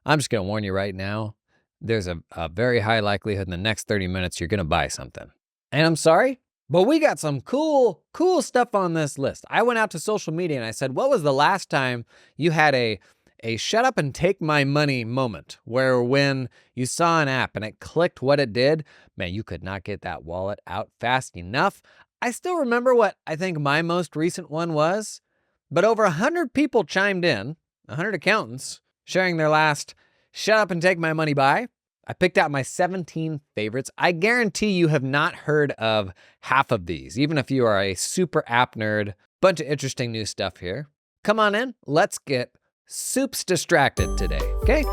I'm just going to warn you right now, there's a very high likelihood in the next 30 minutes you're going to buy something. And I'm sorry, but we got some cool stuff on this list. I went out to social media and I said, what was the last time you had a shut up and take my money moment where when you saw an app and it clicked what it did, man, you could not get that wallet out fast enough. I still remember what I think my most recent one was, but over 100 people chimed in, 100 accountants sharing their last shut up and take my money buy. I picked out my 17 favorites. I guarantee you have not heard of half of these, even if you are a super app nerd. Bunch of interesting new stuff here. Come on in, let's get soups distracted today, okay?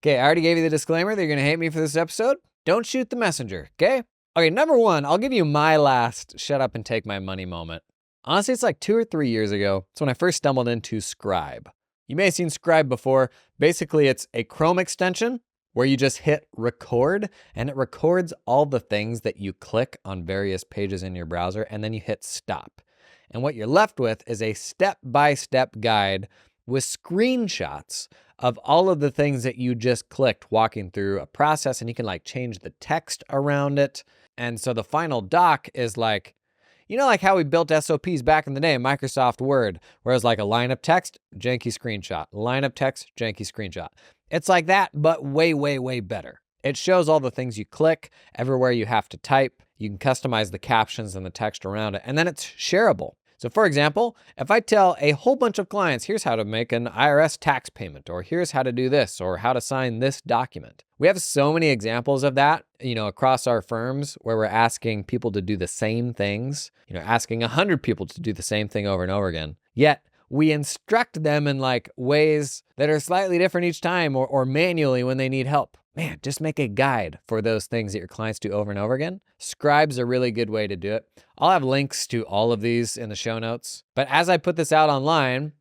Okay, I already gave you the disclaimer that you're gonna hate me for this episode. Don't shoot the messenger, okay? Okay, number one, I'll give you my last shut up and take my money moment. Honestly, it's like 2 or 3 years ago. It's when I first stumbled into Scribe. You may have seen Scribe before. Basically, it's a Chrome extension where you just hit record and it records all the things that you click on various pages in your browser, and then you hit stop. And what you're left with is a step-by-step guide with screenshots of all of the things that you just clicked walking through a process, and you can like change the text around it. And so the final doc is like, you know, like how we built SOPs back in the day in Microsoft Word, where it was like a line of text, janky screenshot, line of text, janky screenshot. It's like that, but way, way, way better. It shows all the things you click, everywhere you have to type. You can customize the captions and the text around it, and then it's shareable. So for example, if I tell a whole bunch of clients, here's how to make an IRS tax payment, or here's how to do this, or how to sign this document. We have so many examples of that, you know, across our firms where we're asking people to do the same things, you know, asking 100 people to do the same thing over and over again. Yet we instruct them in like ways that are slightly different each time, or manually when they need help. Man, just make a guide for those things that your clients do over and over again. Scribe's a really good way to do it. I'll have links to all of these in the show notes. But as I put this out online,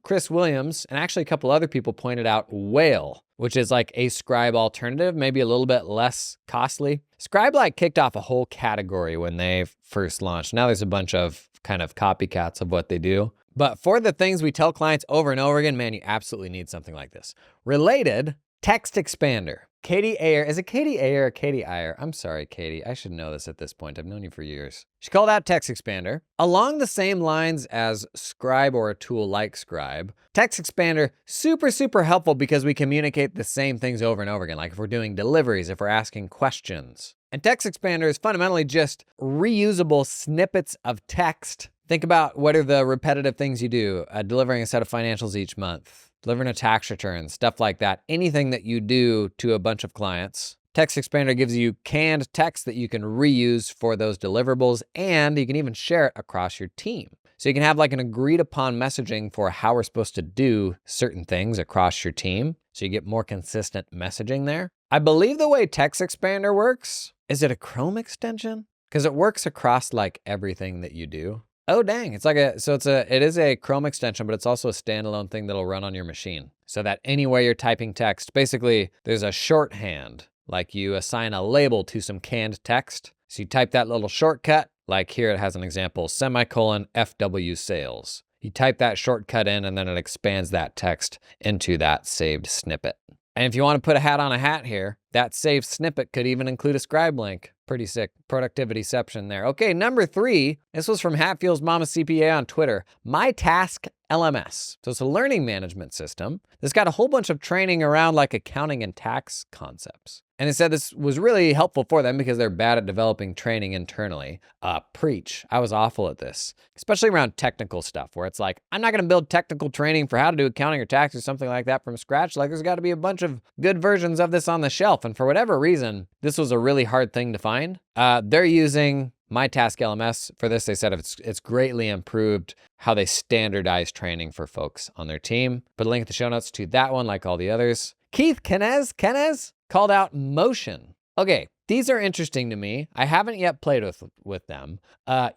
Chris Williams and actually a couple other people pointed out Whale, which is like a Scribe alternative, maybe a little bit less costly. Scribe like kicked off a whole category when they first launched. Now there's a bunch of kind of copycats of what they do. But for the things we tell clients over and over again, man, you absolutely need something like this. Related, Text Expander. Katie Ayer, is it Katie Ayer or Katie Ayer? I'm sorry, Katie, I should know this at this point. I've known you for years. She called out Text Expander. Along the same lines as Scribe or a tool like Scribe, Text Expander, super, super helpful because we communicate the same things over and over again. Like if we're doing deliveries, if we're asking questions. And Text Expander is fundamentally just reusable snippets of text. Think about what are the repetitive things you do, delivering a set of financials each month, delivering a tax return, stuff like that. Anything that you do to a bunch of clients. Text Expander gives you canned text that you can reuse for those deliverables, and you can even share it across your team. So you can have like an agreed upon messaging for how we're supposed to do certain things across your team. So you get more consistent messaging there. I believe the way Text Expander works, is it a Chrome extension? Because it works across like everything that you do. Oh, dang. It is a Chrome extension, but it's also a standalone thing that'll run on your machine. So that anywhere you're typing text, basically there's a shorthand, like you assign a label to some canned text. So you type that little shortcut, like here it has an example, semicolon FW sales. You type that shortcut in and then it expands that text into that saved snippet. And if you want to put a hat on a hat here, that saved snippet could even include a Scribe link. Pretty sick productivityception there. Okay, number 3, this was from Hatfield's Mama CPA on Twitter. My Task LMS. So it's a learning management system that's got a whole bunch of training around like accounting and tax concepts. And it said this was really helpful for them because they're bad at developing training internally. Preach. I was awful at this, especially around technical stuff where it's like, I'm not going to build technical training for how to do accounting or tax or something like that from scratch. Like there's got to be a bunch of good versions of this on the shelf. And for whatever reason, this was a really hard thing to find. They're using My Task LMS for this. They said it's greatly improved how they standardize training for folks on their team. Put a link in the show notes to that one, like all the others. Keith Kenez called out Motion. Okay, these are interesting to me. I haven't yet played with them.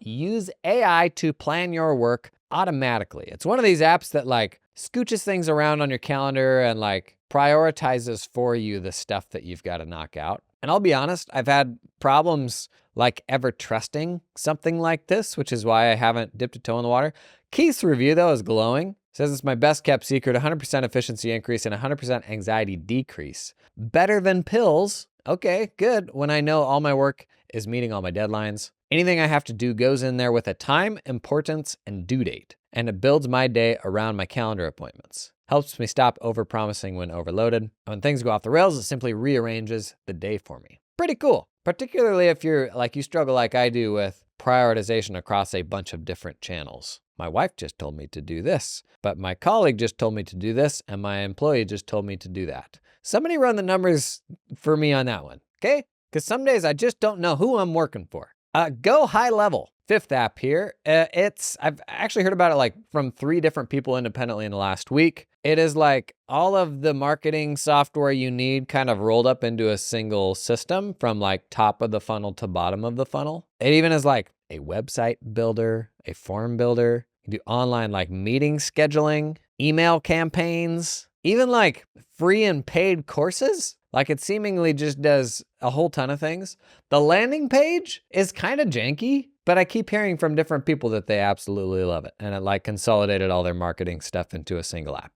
Use AI to plan your work automatically. It's one of these apps that like scooches things around on your calendar and like prioritizes for you the stuff that you've got to knock out. And I'll be honest, I've had problems like ever trusting something like this, which is why I haven't dipped a toe in the water. Keith's review though is glowing. Says it's my best kept secret, 100% efficiency increase and 100% anxiety decrease. Better than pills. Okay, good. When I know all my work is meeting all my deadlines. Anything I have to do goes in there with a time, importance, and due date. And it builds my day around my calendar appointments. Helps me stop overpromising when overloaded. And when things go off the rails, it simply rearranges the day for me. Pretty cool. Particularly if you're like you struggle like I do with prioritization across a bunch of different channels. My wife just told me to do this, but my colleague just told me to do this, and my employee just told me to do that. Somebody run the numbers for me on that one, okay? Because some days I just don't know who I'm working for. Go high level. Fifth app here. I've actually heard about it like from 3 different people independently in the last week. It is like all of the marketing software you need kind of rolled up into a single system from like top of the funnel to bottom of the funnel. It even is like a website builder, a form builder. You do online like meeting scheduling, email campaigns, even like free and paid courses. Like it seemingly just does a whole ton of things. The landing page is kind of janky, but I keep hearing from different people that they absolutely love it. And it like consolidated all their marketing stuff into a single app.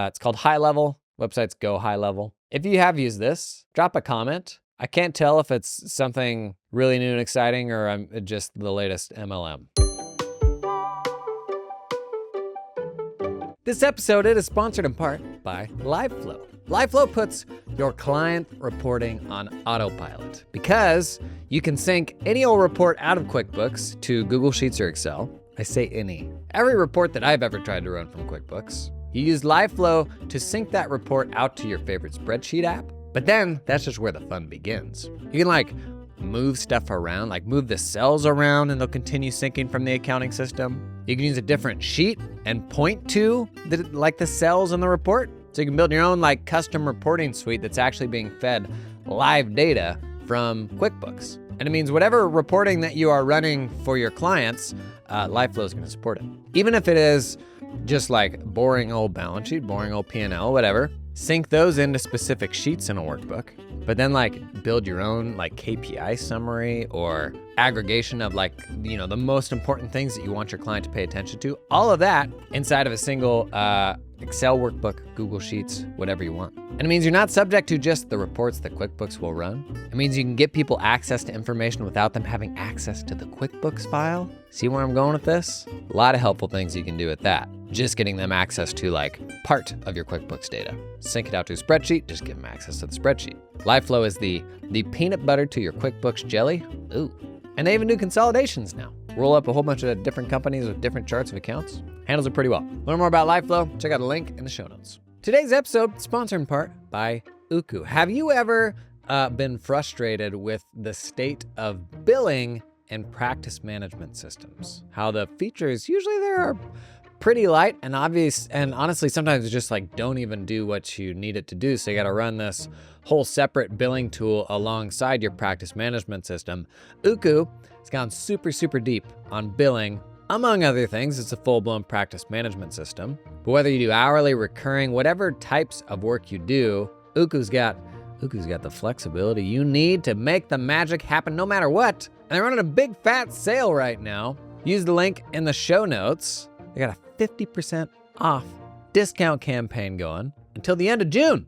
It's called High Level. Websites go high level. If you have used this, drop a comment. I can't tell if it's something really new and exciting or I'm just the latest MLM. This episode is sponsored in part by LiveFlow. LiveFlow puts your client reporting on autopilot because you can sync any old report out of QuickBooks to Google Sheets or Excel. I say any. Every report that I've ever tried to run from QuickBooks, you use LiveFlow to sync that report out to your favorite spreadsheet app. But then that's just where the fun begins. You can like move stuff around, like move the cells around and they'll continue syncing from the accounting system. You can use a different sheet and point to the cells in the report. So you can build your own like custom reporting suite that's actually being fed live data from QuickBooks. And it means whatever reporting that you are running for your clients, LiveFlow is going to support it. Even if it is just like boring old balance sheet, boring old P&L, whatever, sync those into specific sheets in a workbook, but then like build your own like KPI summary or aggregation of like, the most important things that you want your client to pay attention to. All of that inside of a single Excel workbook, Google Sheets, whatever you want. And it means you're not subject to just the reports that QuickBooks will run. It means you can get people access to information without them having access to the QuickBooks file. See where I'm going with this? A lot of helpful things you can do with that. Just getting them access to like part of your QuickBooks data. Sync it out to a spreadsheet, just give them access to the spreadsheet. LiveFlow is the peanut butter to your QuickBooks jelly. Ooh. And they even do consolidations now. Roll up a whole bunch of different companies with different charts of accounts. Handles it pretty well. Learn more about LiveFlow, check out a link in the show notes. Today's episode, sponsored in part by Uku. Have you ever been frustrated with the state of billing and practice management systems? How the features usually there are pretty light and obvious, and honestly, sometimes it's just like don't even do what you need it to do. So you got to run this whole separate billing tool alongside your practice management system. Uku has gone super, super deep on billing. Among other things, it's a full-blown practice management system. But whether you do hourly, recurring, whatever types of work you do, Uku's got the flexibility you need to make the magic happen no matter what. And they're running a big fat sale right now. Use the link in the show notes. They got a 50% off discount campaign going until the end of June.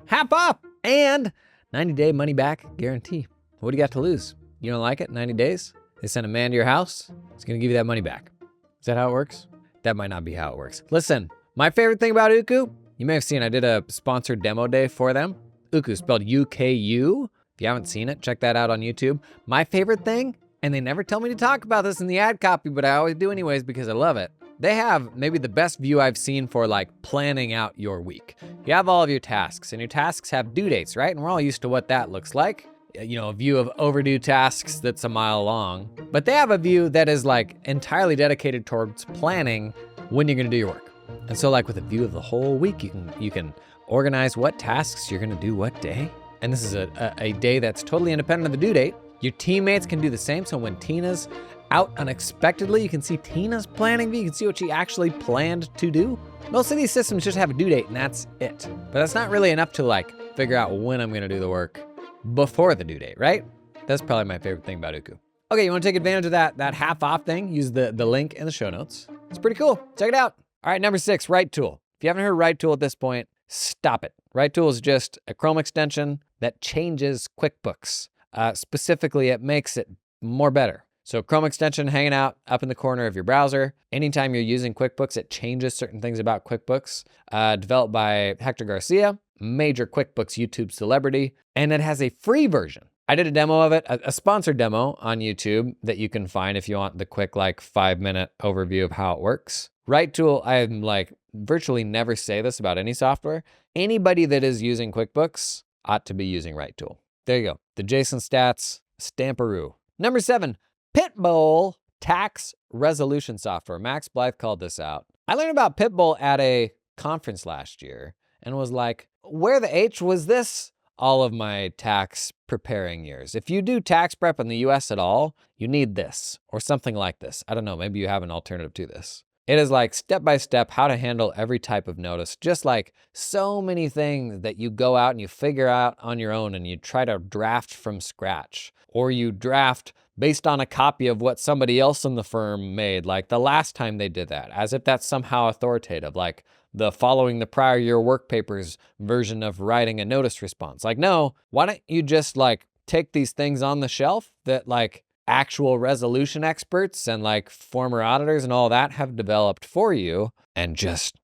Half off and 90-day money back guarantee. What do you got to lose? You don't like it? 90 days? They send a man to your house. It's going to give you that money back. Is that how it works? That might not be how it works. Listen, my favorite thing about Uku, you may have seen I did a sponsored demo day for them. Uku, spelled U-K-U. If you haven't seen it, check that out on YouTube. My favorite thing, and they never tell me to talk about this in the ad copy, but I always do anyways because I love it. They have maybe the best view I've seen for like planning out your week. You have all of your tasks and your tasks have due dates, right? And we're all used to what that looks like. A view of overdue tasks that's a mile long, but they have a view that is like entirely dedicated towards planning when you're gonna do your work. And so like with a view of the whole week, you can organize what tasks you're gonna do what day. And this is a day that's totally independent of the due date. Your teammates can do the same. So when Tina's out unexpectedly, you can see Tina's planning view. You can see what she actually planned to do. Most of these systems just have a due date and that's it. But that's not really enough to like figure out when I'm gonna do the work before the due date, right? That's probably my favorite thing about Uku. Okay, you wanna take advantage of that half off thing? Use the link in the show notes. It's pretty cool, check it out. All right, number 6, RightTool. If you haven't heard RightTool at this point, stop it. RightTool is just a Chrome extension that changes QuickBooks. Specifically, it makes it more better. So Chrome extension hanging out up in the corner of your browser. Anytime you're using QuickBooks, it changes certain things about QuickBooks. Developed by Hector Garcia, major QuickBooks YouTube celebrity, and it has a free version. I did a demo of it, a sponsored demo on YouTube that you can find if you want the quick 5-minute overview of how it works. RightTool, I'm virtually never say this about any software. Anybody that is using QuickBooks ought to be using RightTool. There you go. The Jason Stats Stamperoo. Number 7, Pitbull tax resolution software. Max Blythe called this out. I learned about Pitbull at a conference last year and was like, where the H was this? All of my tax preparing years. If you do tax prep in the US at all, you need this or something like this. I don't know, maybe you have an alternative to this. It is step-by-step how to handle every type of notice, just so many things that you go out and you figure out on your own and you try to draft from scratch, or you draft based on a copy of what somebody else in the firm made, the last time they did that, as if that's somehow authoritative, the following the prior year work papers version of writing a notice response. No, why don't you just take these things on the shelf that actual resolution experts and former auditors and all that have developed for you and just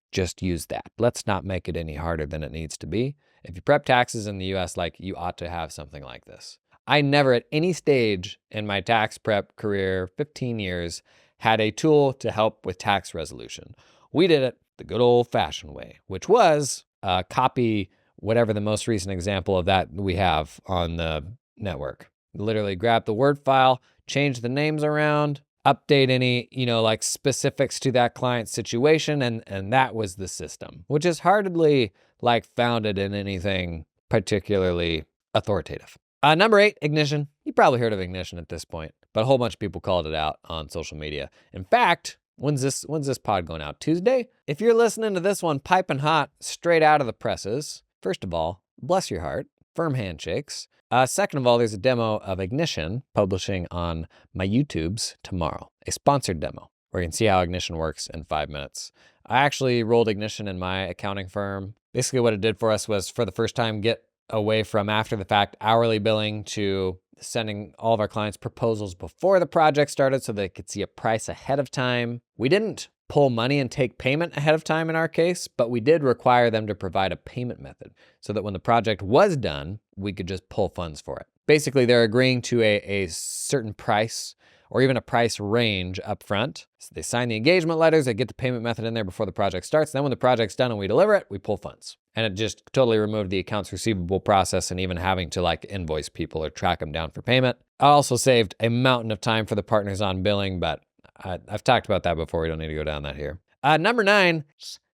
use that. Let's not make it any harder than it needs to be. If you prep taxes in the US, you ought to have something like this. I never at any stage in my tax prep career, 15 years, had a tool to help with tax resolution. We did it the good old fashioned way, which was copy whatever the most recent example of that we have on the network. Literally grab the Word file, change the names around, update any, specifics to that client's situation, and that was the system, which is hardly founded in anything particularly authoritative. Number 8, Ignition. You probably heard of Ignition at this point, but a whole bunch of people called it out on social media. In fact, when's this pod going out? Tuesday? If you're listening to this one piping hot, straight out of the presses, first of all, bless your heart, firm handshakes. Second of all, there's a demo of Ignition publishing on my YouTubes tomorrow, a sponsored demo where you can see how Ignition works in 5 minutes. I actually rolled Ignition in my accounting firm. Basically what it did for us was, for the first time, get away from after the fact hourly billing to sending all of our clients proposals before the project started so they could see a price ahead of time. We didn't pull money and take payment ahead of time in our case, but we did require them to provide a payment method so that when the project was done, we could just pull funds for it. Basically, they're agreeing to a certain price or even a price range up front. So they sign the engagement letters, they get the payment method in there before the project starts. Then when the project's done and we deliver it, we pull funds. And it just totally removed the accounts receivable process and even having to invoice people or track them down for payment. I also saved a mountain of time for the partners on billing, but I've talked about that before. We don't need to go down that here. Number 9,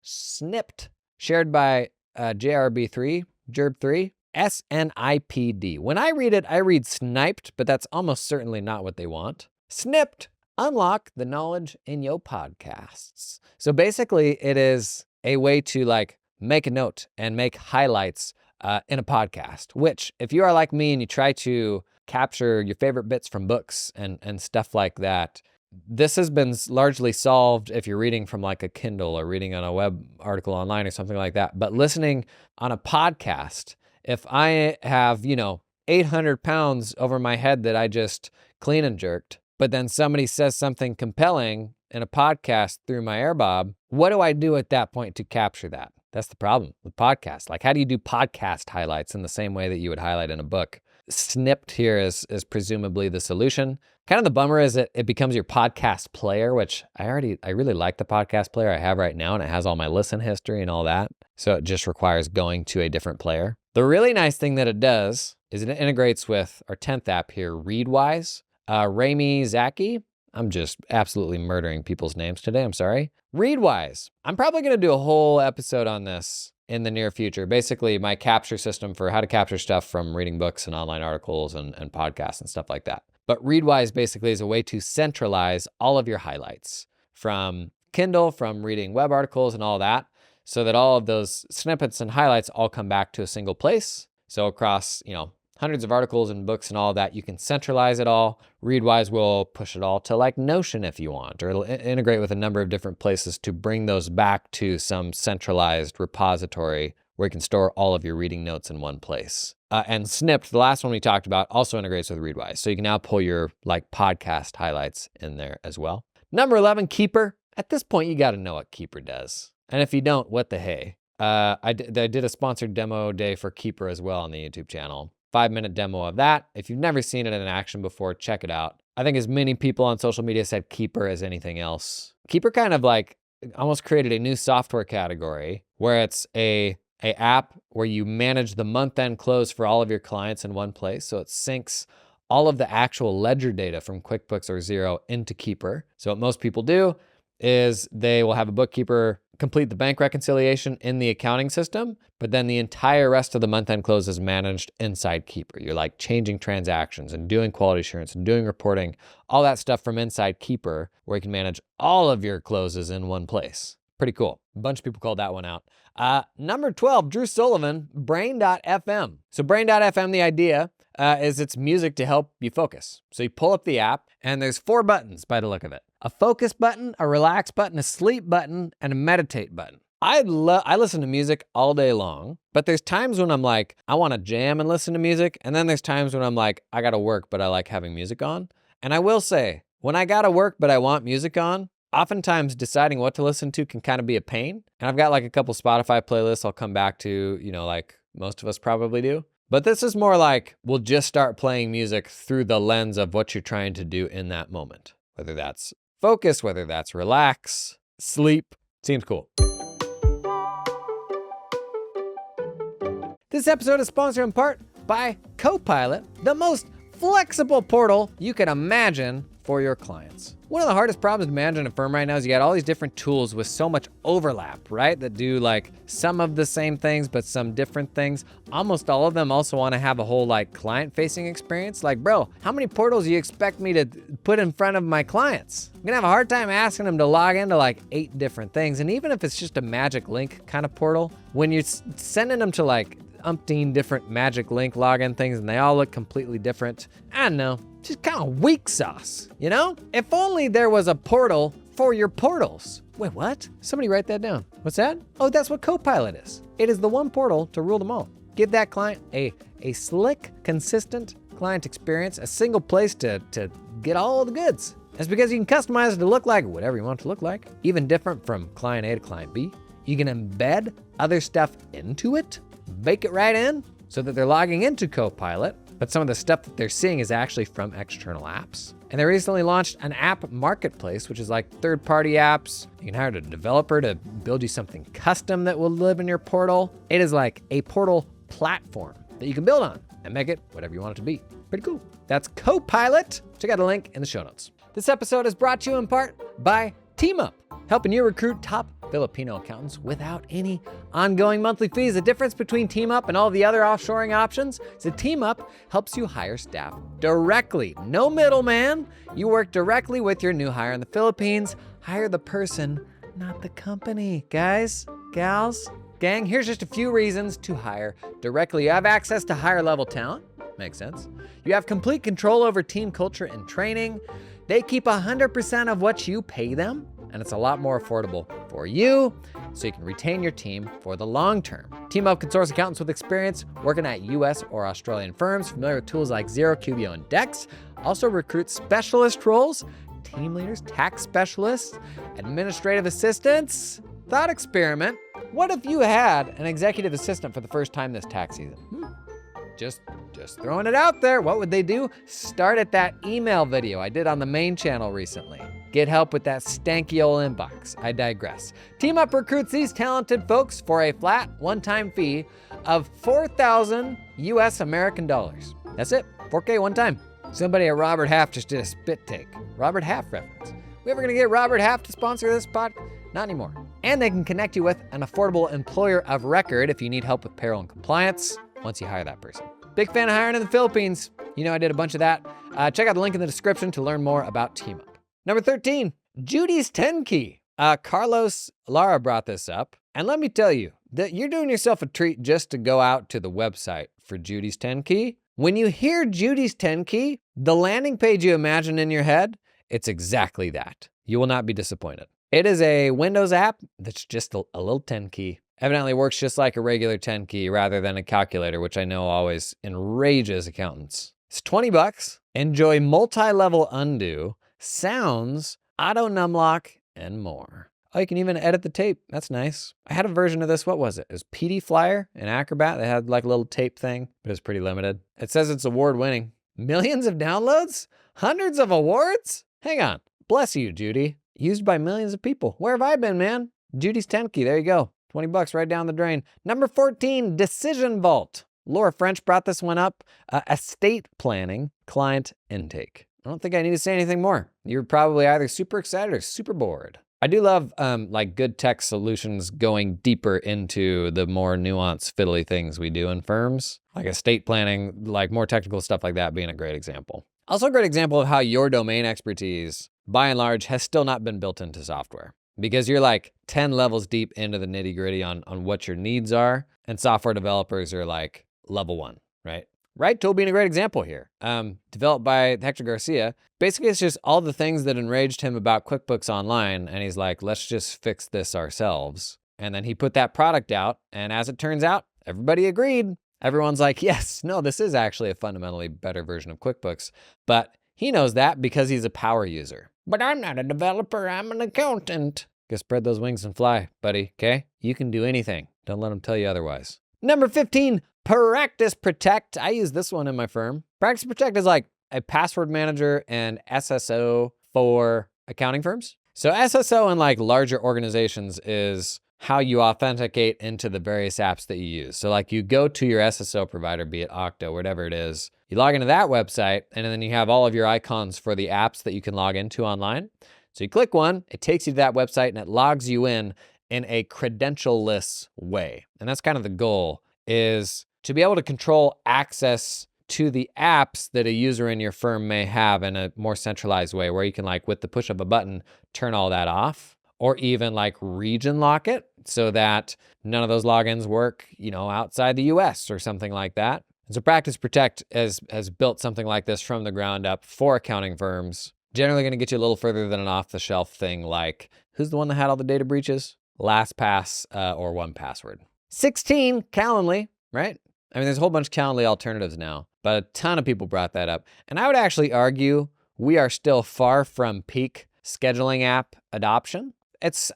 Snipped, shared by JRB3, JERB3, SNIPD. When I read it, I read sniped, but that's almost certainly not what they want. Snipped, unlock the knowledge in your podcasts. So basically, it is a way to make a note and make highlights in a podcast, which if you are like me and you try to capture your favorite bits from books and stuff like that, this has been largely solved if you're reading from a Kindle or reading on a web article online or something like that. But listening on a podcast, if I have, 800 pounds over my head that I just clean and jerked, but then somebody says something compelling in a podcast through my AirBob, what do I do at that point to capture that? That's the problem with podcasts. How do you do podcast highlights in the same way that you would highlight in a book? Snipped here is presumably the solution. Kind of the bummer is that it becomes your podcast player, which I really like the podcast player I have right now, and it has all my listen history and all that. So it just requires going to a different player. The really nice thing that it does is it integrates with our 10th app here, Readwise. Rami Zaki. I'm just absolutely murdering people's names today. I'm sorry. Readwise. I'm probably going to do a whole episode on this in the near future. Basically, my capture system for how to capture stuff from reading books and online articles and podcasts and stuff like that. But Readwise basically is a way to centralize all of your highlights from Kindle, from reading web articles and all that, so that all of those snippets and highlights all come back to a single place. So across, hundreds of articles and books and all of that. You can centralize it all. Readwise will push it all to like Notion if you want, or it'll integrate with a number of different places to bring those back to some centralized repository where you can store all of your reading notes in one place. And Snipped, the last one we talked about, also integrates with Readwise. So you can now pull your like podcast highlights in there as well. Number 11, Keeper. At this point, you got to know what Keeper does. And if you don't, what the hey? I did a sponsored demo day for Keeper as well on the YouTube channel. 5-minute demo of that. If you've never seen it in action before, check it out. I think as many people on social media said Keeper as anything else. Keeper kind of like almost created a new software category where it's a app where you manage the month-end close for all of your clients in one place. So it syncs all of the actual ledger data from QuickBooks or Xero into Keeper. So what most people do is they will have a bookkeeper complete the bank reconciliation in the accounting system, but then the entire rest of the month-end close is managed inside Keeper. You're like changing transactions and doing quality assurance and doing reporting, all that stuff from inside Keeper, where you can manage all of your closes in one place. Pretty cool. A bunch of people called that one out. Number 12, Drew Sullivan, Brain.fm. So Brain.fm, the idea is it's music to help you focus. So you pull up the app and there's 4 buttons by the look of it. A focus button, a relax button, a sleep button, and a meditate button. I listen to music all day long, but there's times when I'm like, I want to jam and listen to music. And then there's times when I'm like, I got to work, but I like having music on. And I will say, when I got to work, but I want music on, oftentimes deciding what to listen to can kind of be a pain. And I've got like a couple Spotify playlists I'll come back to, like most of us probably do. But this is more like, we'll just start playing music through the lens of what you're trying to do in that moment. Whether that's focus, whether that's relax, sleep, seems cool. This episode is sponsored in part by CoPilot, the most flexible portal you can imagine for your clients. One of the hardest problems to manage in a firm right now is you got all these different tools with so much overlap, right? That do like some of the same things, but some different things. Almost all of them also want to have a whole like client-facing experience. Like, bro, how many portals do you expect me to put in front of my clients? I'm gonna have a hard time asking them to log into like 8 different things. And even if it's just a magic link kind of portal, when you're sending them to like umpteen different magic link login things and they all look completely different, I don't know. Just kind of weak sauce, If only there was a portal for your portals. Wait, what? Somebody write that down. What's that? Oh, that's what CoPilot is. It is the one portal to rule them all. Give that client a slick, consistent client experience, a single place to get all the goods. That's because you can customize it to look like whatever you want it to look like, even different from client A to client B. You can embed other stuff into it, bake it right in so that they're logging into CoPilot, but some of the stuff that they're seeing is actually from external apps. And they recently launched an app marketplace, which is like third-party apps. You can hire a developer to build you something custom that will live in your portal. It is like a portal platform that you can build on and make it whatever you want it to be. Pretty cool. That's CoPilot. Check out a link in the show notes. This episode is brought to you in part by TeamUp, helping you recruit top Filipino accountants without any ongoing monthly fees. The difference between TeamUp and all the other offshoring options is that TeamUp helps you hire staff directly. No middleman. You work directly with your new hire in the Philippines. Hire the person, not the company. Guys, gals, gang, here's just a few reasons to hire directly. You have access to higher level talent. Makes sense. You have complete control over team culture and training. They keep 100% of what you pay them, and it's a lot more affordable for you, so you can retain your team for the long term. TeamUp can source accountants with experience working at US or Australian firms, familiar with tools like Xero, Cubio, and Dex. Also recruit specialist roles, team leaders, tax specialists, administrative assistants. Thought experiment. What if you had an executive assistant for the first time this tax season? Just throwing it out there. What would they do? Start at that email video I did on the main channel recently. Get help with that stanky old inbox. I digress. TeamUp recruits these talented folks for a flat one-time fee of 4,000 US American dollars. That's it, 4K one time. Somebody at Robert Half just did a spit take. Robert Half reference. We ever gonna get Robert Half to sponsor this pod? Not anymore. And they can connect you with an affordable employer of record if you need help with payroll and compliance once you hire that person. Big fan of hiring in the Philippines. I did a bunch of that. Check out the link in the description to learn more about TeamUp. Number 13, Judys Tenkey. Carlos Lara brought this up. And let me tell you that you're doing yourself a treat just to go out to the website for Judys Tenkey When you hear Judys Tenkey, the landing page you imagine in your head, it's exactly that. You will not be disappointed. It is a Windows app that's just a little 10 key. Evidently works just like a regular 10 key rather than a calculator, which I know always enrages accountants. It's $20. Enjoy multi-level undo, sounds, auto numlock, and more. Oh, you can even edit the tape. That's nice. I had a version of this. What was it? It was PD Flyer and Acrobat. They had like a little tape thing, but it was pretty limited. It says it's award-winning. Millions of downloads? Hundreds of awards? Hang on. Bless you, Judy. Used by millions of people. Where have I been, man? Judys Tenkey. There you go. $20 right down the drain. Number 14, Decision Vault. Laura French brought this one up. Estate planning, client intake. I don't think I need to say anything more. You're probably either super excited or super bored. I do love like good tech solutions going deeper into the more nuanced, fiddly things we do in firms, like estate planning, like more technical stuff like that being a great example. Also a great example of how your domain expertise, by and large, has still not been built into software because you're like 10 levels deep into the nitty gritty on what your needs are, and software developers are like level 1, right? RightTool being a great example here. Developed by Hector Garcia. Basically, it's just all the things that enraged him about QuickBooks Online, and he's like, let's just fix this ourselves. And then he put that product out, and as it turns out, everybody agreed. Everyone's like, yes, no, this is actually a fundamentally better version of QuickBooks. But he knows that because he's a power user. But I'm not a developer, I'm an accountant. Go spread those wings and fly, buddy, okay? You can do anything. Don't let them tell you otherwise. Number 15, Practice Protect. I use this one in my firm. Practice Protect is like a password manager and SSO for accounting firms. So SSO in like larger organizations is how you authenticate into the various apps that you use. So like you go to your SSO provider, be it Okta, whatever it is, you log into that website, and then you have all of your icons for the apps that you can log into online. So you click one, it takes you to that website, and it logs you in a credential-less way. And that's kind of the goal, is to be able to control access to the apps that a user in your firm may have in a more centralized way, where you can, like, with the push of a button, turn all that off, or even like region lock it so that none of those logins work, outside the US or something like that. And so Practice Protect has built something like this from the ground up for accounting firms. Generally going to get you a little further than an off-the-shelf thing like, who's the one that had all the data breaches? LastPass or 1Password. 16, Calendly, right? I mean, there's a whole bunch of Calendly alternatives now, but a ton of people brought that up. And I would actually argue we are still far from peak scheduling app adoption. It's,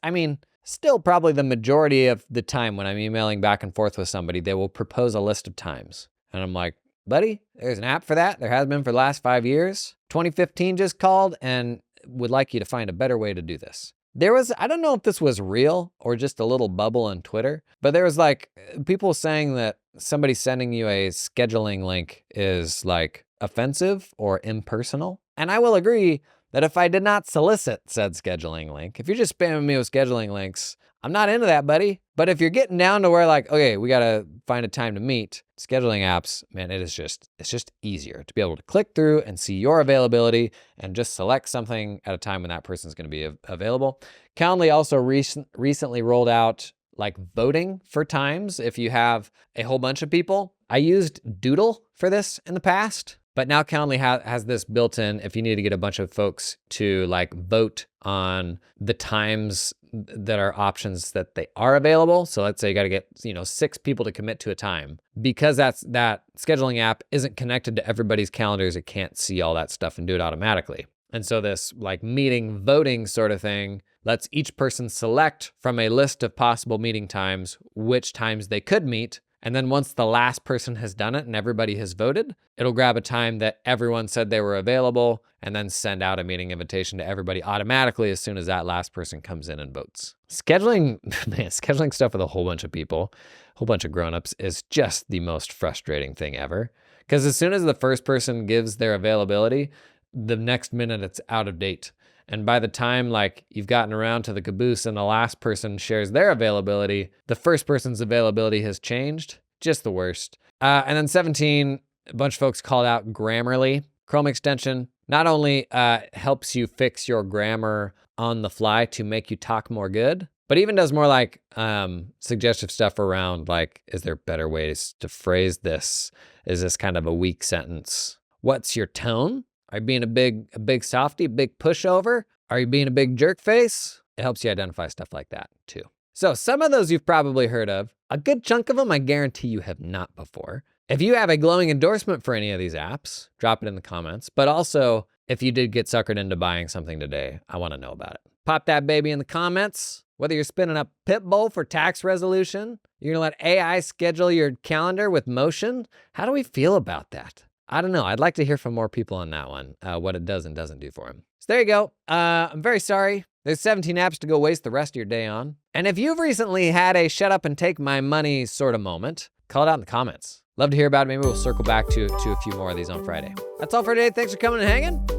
still probably the majority of the time when I'm emailing back and forth with somebody, they will propose a list of times. And I'm like, buddy, there's an app for that. There has been for the last 5 years. 2015 just called and would like you to find a better way to do this. I don't know if this was real or just a little bubble on Twitter, but there was like people saying that somebody sending you a scheduling link is like offensive or impersonal. And I will agree that if I did not solicit said scheduling link, if you're just spamming me with scheduling links, I'm not into that, buddy. But if you're getting down to where like, okay, we got to find a time to meet, scheduling apps, man, it's just easier to be able to click through and see your availability and just select something at a time when that person's going to be available. Calendly also recently rolled out like voting for times if you have a whole bunch of people. I used Doodle for this in the past, but now Calendly has this built in if you need to get a bunch of folks to like vote on the times that are options that they are available. So let's say you got to get, 6 people to commit to a time. Because that scheduling app isn't connected to everybody's calendars, it can't see all that stuff and do it automatically. And so this like meeting voting sort of thing lets each person select from a list of possible meeting times which times they could meet. And then once the last person has done it and everybody has voted, it'll grab a time that everyone said they were available and then send out a meeting invitation to everybody automatically as soon as that last person comes in and votes. Scheduling stuff with a whole bunch of people, a whole bunch of grownups is just the most frustrating thing ever. Because as soon as the first person gives their availability, the next minute it's out of date. And by the time like you've gotten around to the caboose and the last person shares their availability, the first person's availability has changed. Just the worst. And then 17, a bunch of folks called out Grammarly. Chrome extension not only helps you fix your grammar on the fly to make you talk more good, but even does more like suggestive stuff around like, is there better ways to phrase this? Is this kind of a weak sentence? What's your tone? Are you being a big softy, big pushover? Are you being a big jerk face? It helps you identify stuff like that too. So some of those you've probably heard of. A good chunk of them I guarantee you have not before. If you have a glowing endorsement for any of these apps, drop it in the comments. But also, if you did get suckered into buying something today, I want to know about it. Pop that baby in the comments. Whether you're spinning up Pitbull for tax resolution, you're going to let AI schedule your calendar with motion. How do we feel about that? I don't know. I'd like to hear from more people on that one, what it does and doesn't do for them. So there you go. I'm very sorry. There's 17 apps to go waste the rest of your day on. And if you've recently had a shut up and take my money sort of moment, call it out in the comments. Love to hear about it. Maybe we'll circle back to a few more of these on Friday. That's all for today. Thanks for coming and hanging.